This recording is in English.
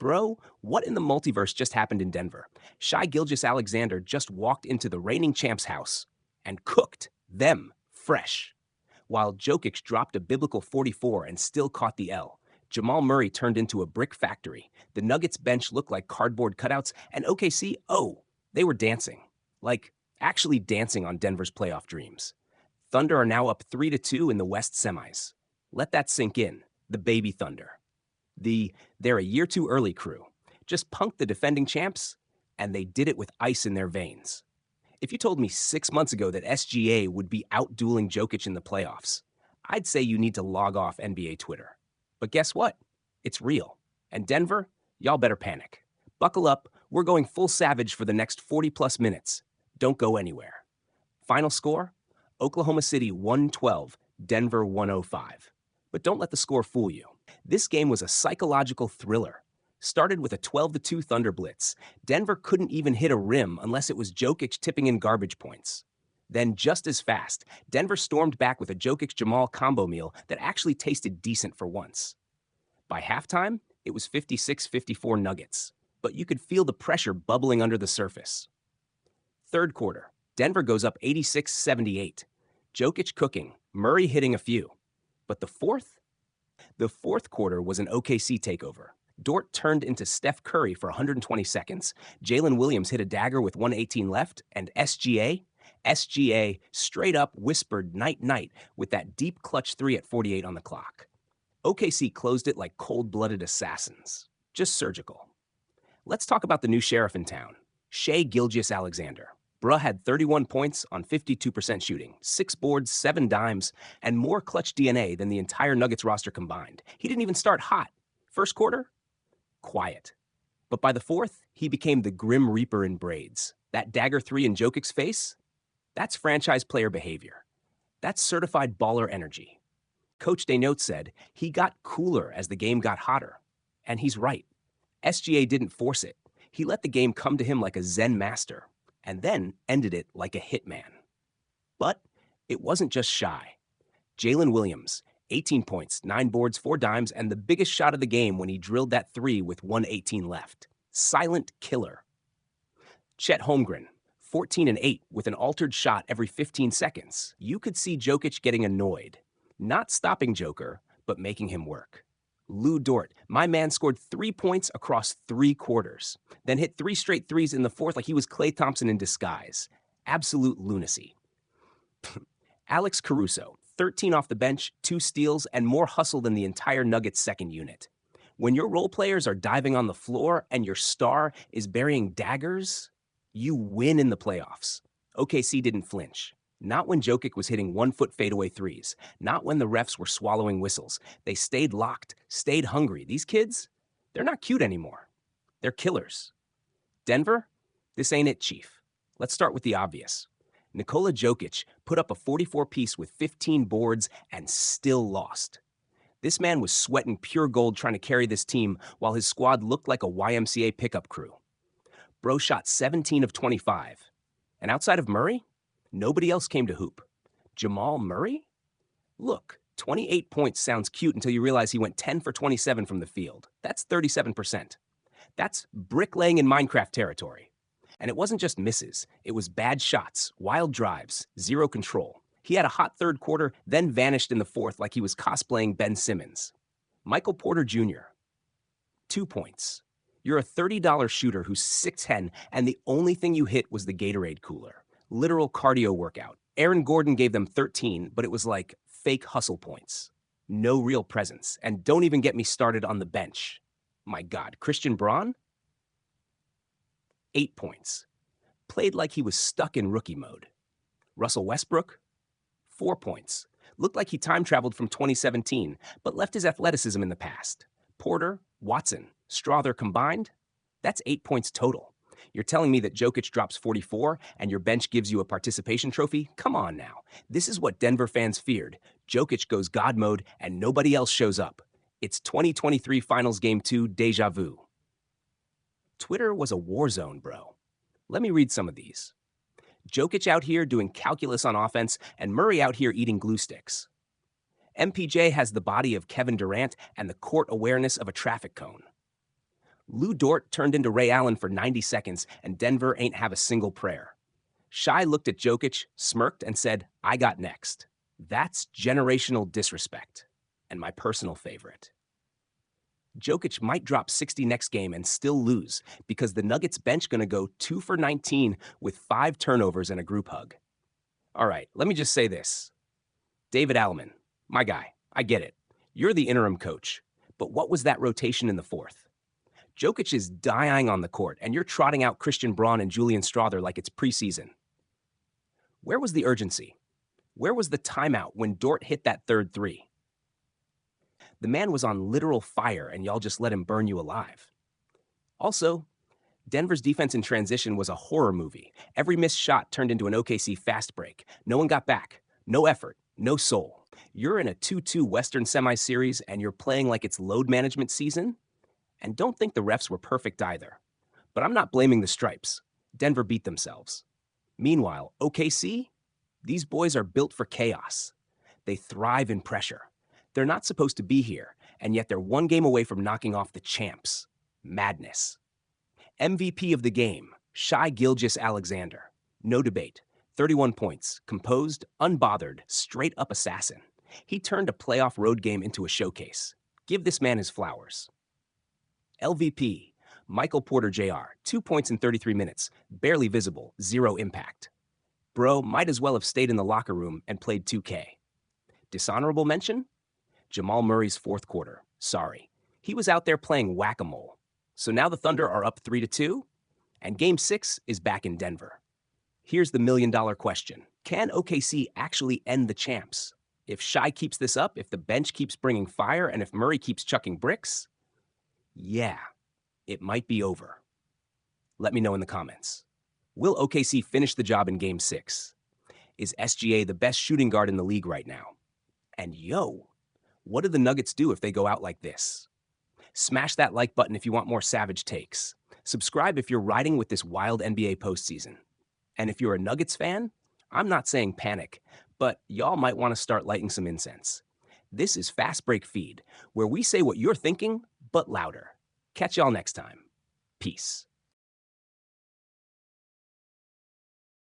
Bro, what in the multiverse just happened in Denver? Shai Gilgeous-Alexander just walked into the reigning champs' house and cooked them fresh. While Jokic dropped a biblical 44 and still caught the L, Jamal Murray turned into a brick factory. The Nuggets bench looked like cardboard cutouts, and OKC, oh, they were dancing. Like, actually dancing on Denver's playoff dreams. Thunder are now up 3-2 in the West semis. Let that sink in, the baby Thunder. They're a year too early crew. Just punked the defending champs, and they did it with ice in their veins. If you told me 6 months ago that SGA would be out-dueling Jokic in the playoffs, I'd say you need to log off NBA Twitter. But guess what? It's real. And Denver, y'all better panic. Buckle up, we're going full savage for the next 40-plus minutes. Don't go anywhere. Final score? Oklahoma City 112, Denver 105. But don't let the score fool you. This game was a psychological thriller. Started with a 12-2 Thunder blitz. Denver couldn't even hit a rim unless it was Jokic tipping in garbage points. Then, just as fast, Denver stormed back with a Jokic-Jamal combo meal that actually tasted decent for once. By halftime, it was 56-54 Nuggets, but you could feel the pressure bubbling under the surface. Third quarter, Denver goes up 86-78. Jokic cooking, Murray hitting a few. But the fourth? The fourth quarter was an OKC takeover. Dort turned into Steph Curry for 120 seconds. Jalen Williams hit a dagger with 1:18 left, and SGA straight up whispered night-night with that deep clutch three at 48 on the clock. OKC closed it like cold-blooded assassins. Just surgical. Let's talk about the new sheriff in town, Shai Gilgeous-Alexander. Bruh had 31 points on 52% shooting, 6 boards, 7 dimes, and more clutch DNA than the entire Nuggets roster combined. He didn't even start hot. First quarter? Quiet. But by the fourth, he became the Grim Reaper in braids. That dagger three in Jokic's face? That's franchise player behavior. That's certified baller energy. Coach Denote said he got cooler as the game got hotter. And he's right. SGA didn't force it. He let the game come to him like a Zen master, and then ended it like a hitman. But it wasn't just Shai. Jalen Williams, 18 points, 9 boards, 4 dimes, and the biggest shot of the game when he drilled that three with 1:18 left. Silent killer. Chet Holmgren, 14 and 8 with an altered shot every 15 seconds. You could see Jokic getting annoyed. Not stopping Joker, but making him work. Lu Dort, my man, scored 3 points across 3 quarters, then hit 3 straight threes in the fourth like he was Klay Thompson in disguise. Absolute lunacy. Alex Caruso, 13 off the bench, 2 steals, and more hustle than the entire Nuggets second unit. When your role players are diving on the floor and your star is burying daggers, you win in the playoffs. OKC didn't flinch. Not when Jokic was hitting 1-foot fadeaway threes. Not when the refs were swallowing whistles. They stayed locked, stayed hungry. These kids, they're not cute anymore. They're killers. Denver, this ain't it, Chief. Let's start with the obvious. Nikola Jokic put up a 44-piece with 15 boards and still lost. This man was sweating pure gold trying to carry this team while his squad looked like a YMCA pickup crew. Bro shot 17 of 25. And outside of Murray, nobody else came to hoop. Jamal Murray? Look, 28 points sounds cute until you realize he went 10 for 27 from the field. That's 37%. That's bricklaying in Minecraft territory. And it wasn't just misses. It was bad shots, wild drives, zero control. He had a hot third quarter, then vanished in the fourth like he was cosplaying Ben Simmons. Michael Porter Jr., 2 points. You're a $30 shooter who's 6'10", and the only thing you hit was the Gatorade cooler. Literal cardio workout. Aaron Gordon gave them 13, but it was like fake hustle points. No real presence. And don't even get me started on the bench. My God, Christian Braun? 8 points. Played like he was stuck in rookie mode. Russell Westbrook? 4 points. Looked like he time traveled from 2017, but left his athleticism in the past. Porter, Watson, Strawther combined? That's 8 points total. You're telling me that Jokic drops 44 and your bench gives you a participation trophy? Come on now. This is what Denver fans feared. Jokic goes God mode and nobody else shows up. It's 2023 Finals Game 2 deja vu. Twitter was a war zone, bro. Let me read some of these. Jokic out here doing calculus on offense and Murray out here eating glue sticks. MPJ has the body of Kevin Durant and the court awareness of a traffic cone. Lu Dort turned into Ray Allen for 90 seconds, and Denver ain't have a single prayer. Shai looked at Jokic, smirked, and said, "I got next." That's generational disrespect, and my personal favorite. Jokic might drop 60 next game and still lose because the Nuggets bench gonna go 2 for 19 with 5 turnovers and a group hug. All right, let me just say this. David Alleman, my guy, I get it. You're the interim coach, but what was that rotation in the fourth? Jokic is dying on the court, and you're trotting out Christian Braun and Julian Strawther like it's preseason. Where was the urgency? Where was the timeout when Dort hit that third three? The man was on literal fire, and y'all just let him burn you alive. Also, Denver's defense in transition was a horror movie. Every missed shot turned into an OKC fast break. No one got back. No effort. No soul. You're in a 2-2 Western semi-series, and you're playing like it's load management season? And don't think the refs were perfect either. But I'm not blaming the stripes. Denver beat themselves. Meanwhile, OKC? These boys are built for chaos. They thrive in pressure. They're not supposed to be here, and yet they're one game away from knocking off the champs. Madness. MVP of the game, Shai Gilgeous-Alexander. No debate. 31 points, composed, unbothered, straight-up assassin. He turned a playoff road game into a showcase. Give this man his flowers. LVP, Michael Porter Jr., 2 points in 33 minutes, barely visible, 0 impact. Bro might as well have stayed in the locker room and played 2K. Dishonorable mention? Jamal Murray's fourth quarter. Sorry. He was out there playing whack-a-mole. So now the Thunder are up 3-2, and Game 6 is back in Denver. Here's the million-dollar question. Can OKC actually end the champs? If Shai keeps this up, if the bench keeps bringing fire, and if Murray keeps chucking bricks, yeah, it might be over. Let me know in the comments. Will OKC finish the job in Game 6? Is SGA the best shooting guard in the league right now? And what do the Nuggets do if they go out like this? Smash that like button if you want more savage takes. Subscribe if you're riding with this wild NBA postseason. And if you're a Nuggets fan, I'm not saying panic, but y'all might want to start lighting some incense. This is Fast Break Feed, where we say what you're thinking, but louder. Catch y'all next time. Peace.